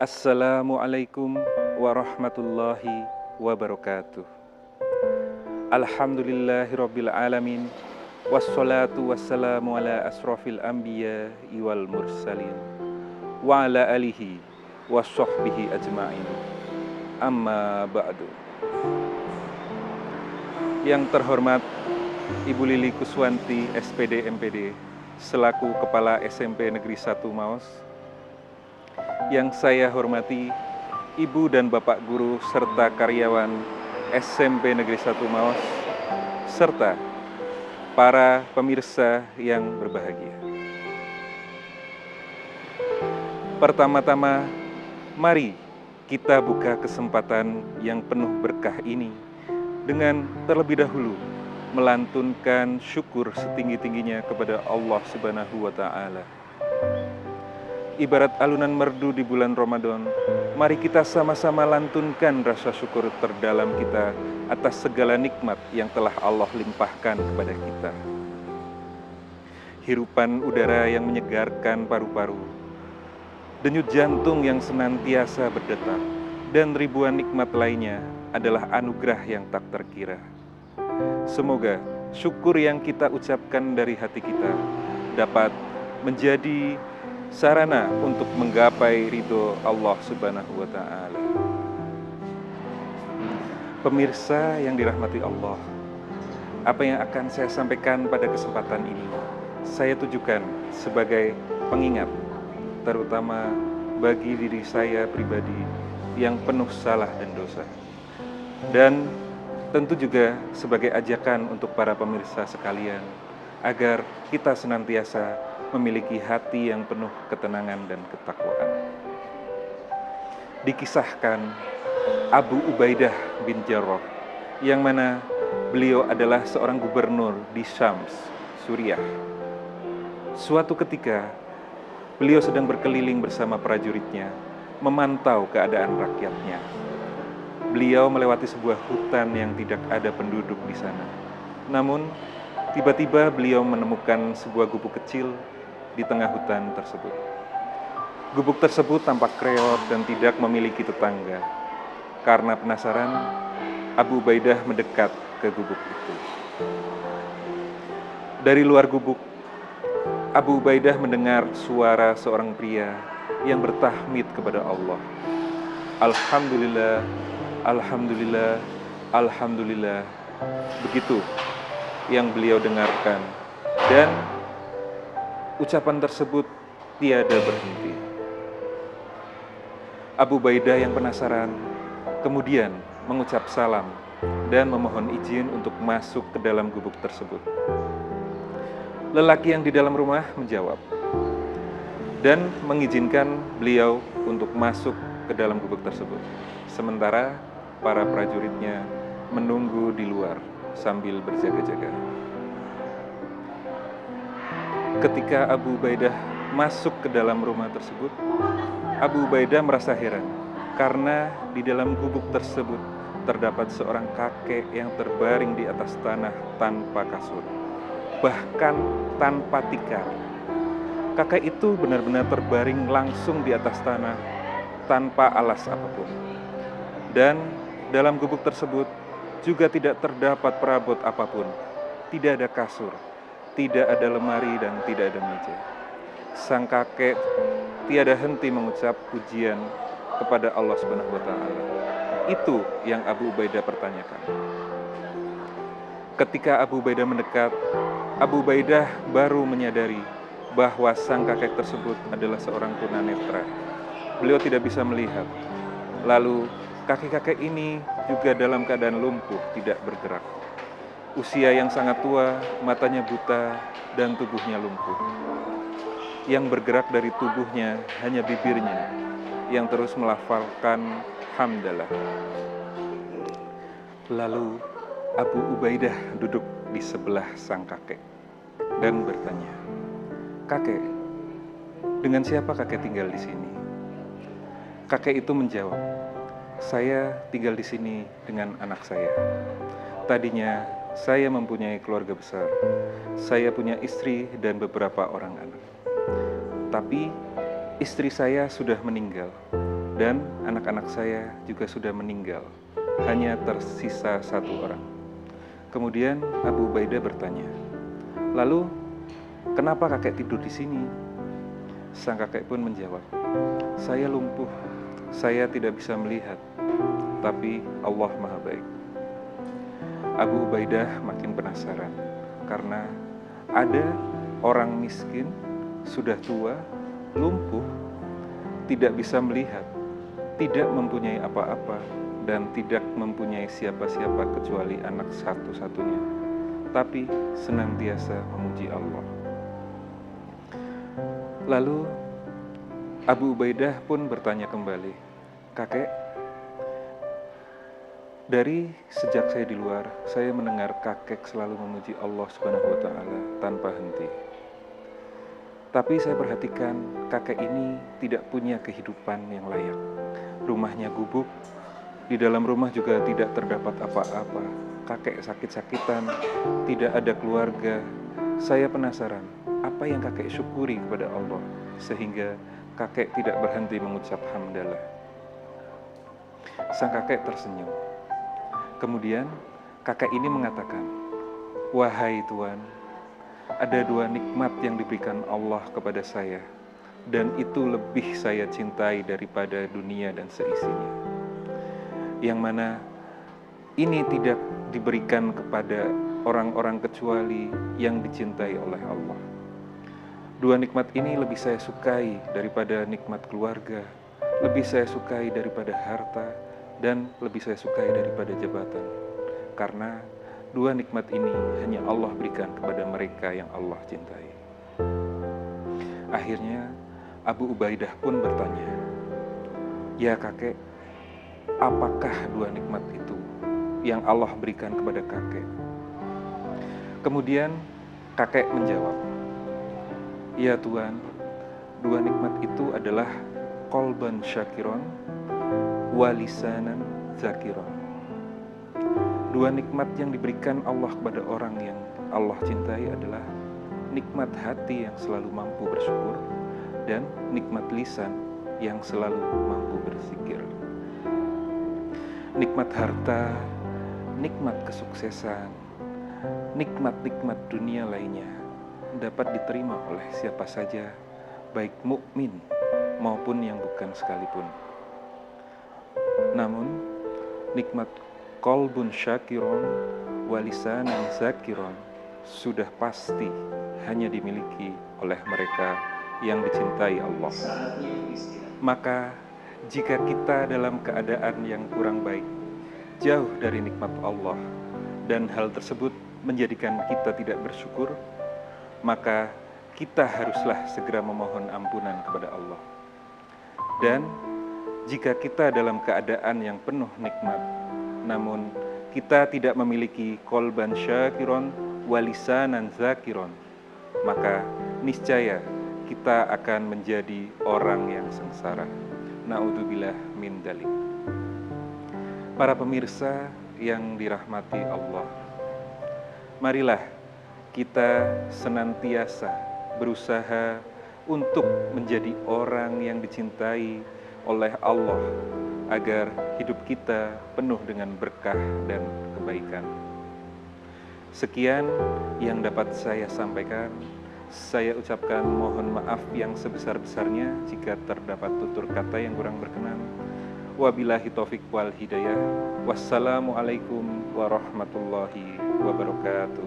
Assalamualaikum warahmatullahi wabarakatuh. Alhamdulillahirabbil alamin. Wassalatu wassalamu ala asrofil anbiya wal mursalin wa ala alihi wassohbihi ajma'in. Amma ba'du. Yang terhormat Ibu Lili Kuswanti SPD MPD selaku Kepala SMP Negeri 1 Maos. Yang saya hormati Ibu dan Bapak Guru serta karyawan SMP Negeri 1 Maos, serta para pemirsa yang berbahagia. Pertama-tama, mari kita buka kesempatan yang penuh berkah ini dengan terlebih dahulu melantunkan syukur setinggi-tingginya kepada Allah Subhanahu wa Ta'ala. Ibarat alunan merdu di bulan Ramadan, mari kita sama-sama lantunkan rasa syukur terdalam kita atas segala nikmat yang telah Allah limpahkan kepada kita. Hirupan udara yang menyegarkan paru-paru, denyut jantung yang senantiasa berdetak, dan ribuan nikmat lainnya adalah anugerah yang tak terkira. Semoga syukur yang kita ucapkan dari hati kita dapat menjadi sarana untuk menggapai ridho Allah Subhanahu wa Ta'ala. Pemirsa yang dirahmati Allah, apa yang akan saya sampaikan pada kesempatan ini saya tujukan sebagai pengingat, terutama bagi diri saya pribadi yang penuh salah dan dosa, dan tentu juga sebagai ajakan untuk para pemirsa sekalian agar kita senantiasa memiliki hati yang penuh ketenangan dan ketakwaan. Dikisahkan Abu Ubaidah bin Jarrah, yang mana beliau adalah seorang gubernur di Syams, Suriah. Suatu ketika, beliau sedang berkeliling bersama prajuritnya, memantau keadaan rakyatnya. Beliau melewati sebuah hutan yang tidak ada penduduk di sana. Namun, tiba-tiba beliau menemukan sebuah gubuk kecil di tengah hutan tersebut. Gubuk tersebut tampak reot dan tidak memiliki tetangga. Karena penasaran, Abu Ubaidah mendekat ke gubuk itu. Dari luar gubuk, Abu Ubaidah mendengar suara seorang pria yang bertahmid kepada Allah. Alhamdulillah, Alhamdulillah, Alhamdulillah. Begitu yang beliau dengarkan, dan ucapan tersebut tiada berhenti. Abu Ubaidah yang penasaran kemudian mengucap salam dan memohon izin untuk masuk ke dalam gubuk tersebut. Lelaki yang di dalam rumah menjawab dan mengizinkan beliau untuk masuk ke dalam gubuk tersebut. Sementara para prajuritnya menunggu di luar sambil berjaga-jaga. Ketika Abu Ubaidah masuk ke dalam rumah tersebut, Abu Ubaidah merasa heran karena di dalam gubuk tersebut terdapat seorang kakek yang terbaring di atas tanah tanpa kasur, bahkan tanpa tikar. Kakek itu benar-benar terbaring langsung di atas tanah tanpa alas apapun. Dan dalam gubuk tersebut juga tidak terdapat perabot apapun, tidak ada kasur, tidak ada lemari, dan tidak ada meja. Sang kakek tiada henti mengucap pujian kepada Allah Subhanahu wa Ta'ala. Itu yang Abu Ubaidah pertanyakan. Ketika Abu Ubaidah mendekat, Abu Ubaidah baru menyadari bahwa sang kakek tersebut adalah seorang tunanetra. Beliau tidak bisa melihat. Lalu kakek-kakek ini juga dalam keadaan lumpuh, tidak bergerak. Usia yang sangat tua, matanya buta, dan tubuhnya lumpuh. Yang bergerak dari tubuhnya hanya bibirnya, yang terus melafalkan hamdalah. Lalu Abu Ubaidah duduk di sebelah sang kakek dan bertanya, "Kakek, dengan siapa kakek tinggal di sini?" Kakek itu menjawab, "Saya tinggal di sini dengan anak saya. Tadinya saya mempunyai keluarga besar. Saya punya istri dan beberapa orang anak. Tapi istri saya sudah meninggal dan anak-anak saya juga sudah meninggal. Hanya tersisa 1 orang. Kemudian Abu Ubaidah bertanya, "Lalu, kenapa kakek tidur di sini?" Sang kakek pun menjawab, "Saya lumpuh, saya tidak bisa melihat, tapi Allah Maha Baik." Abu Ubaidah makin penasaran, karena ada orang miskin, sudah tua, lumpuh, tidak bisa melihat, tidak mempunyai apa-apa, dan tidak mempunyai siapa-siapa kecuali anak satu-satunya, tapi senantiasa memuji Allah. Lalu Abu Ubaidah pun bertanya kembali, "Kakek, dari sejak saya di luar, saya mendengar kakek selalu memuji Allah Subhanahu wa Ta'ala tanpa henti. Tapi saya perhatikan kakek ini tidak punya kehidupan yang layak. Rumahnya gubuk, di dalam rumah juga tidak terdapat apa-apa. Kakek sakit-sakitan, tidak ada keluarga. Saya penasaran, apa yang kakek syukuri kepada Allah sehingga kakek tidak berhenti mengucap hamdalah?" Sang kakek tersenyum. Kemudian kakek ini mengatakan, "Wahai Tuan, ada 2 nikmat yang diberikan Allah kepada saya, dan itu lebih saya cintai daripada dunia dan seisinya. Yang mana ini tidak diberikan kepada orang-orang kecuali yang dicintai oleh Allah. 2 nikmat ini lebih saya sukai daripada nikmat keluarga, lebih saya sukai daripada harta, dan lebih saya sukai daripada jabatan. Karena 2 nikmat ini hanya Allah berikan kepada mereka yang Allah cintai." Akhirnya Abu Ubaidah pun bertanya, "Ya kakek, apakah 2 nikmat itu yang Allah berikan kepada kakek?" Kemudian kakek menjawab, "Ya Tuan, 2 nikmat itu adalah qalban syakiron wa lisanan zakiron." 2 nikmat yang diberikan Allah kepada orang yang Allah cintai adalah nikmat hati yang selalu mampu bersyukur dan nikmat lisan yang selalu mampu berzikir. Nikmat harta, nikmat kesuksesan, nikmat-nikmat dunia lainnya dapat diterima oleh siapa saja, baik mukmin maupun yang bukan sekalipun. Namun, nikmat qalbun syakiron wa lisanan zakiron sudah pasti hanya dimiliki oleh mereka yang dicintai Allah. Maka jika kita dalam keadaan yang kurang baik, jauh dari nikmat Allah, dan hal tersebut menjadikan kita tidak bersyukur, maka kita haruslah segera memohon ampunan kepada Allah. Dan jika kita dalam keadaan yang penuh nikmat, namun kita tidak memiliki qalban syakiron wa lisanan zakiron, maka niscaya kita akan menjadi orang yang sengsara. Na'udzubillah min dzalik. Para pemirsa yang dirahmati Allah, marilah kita senantiasa berusaha untuk menjadi orang yang dicintai oleh Allah agar hidup kita penuh dengan berkah dan kebaikan. Sekian yang dapat saya sampaikan. Saya ucapkan mohon maaf yang sebesar-besarnya jika terdapat tutur kata yang kurang berkenan. Wabillahi taufik wal hidayah. Wassalamualaikum warahmatullahi wabarakatuh.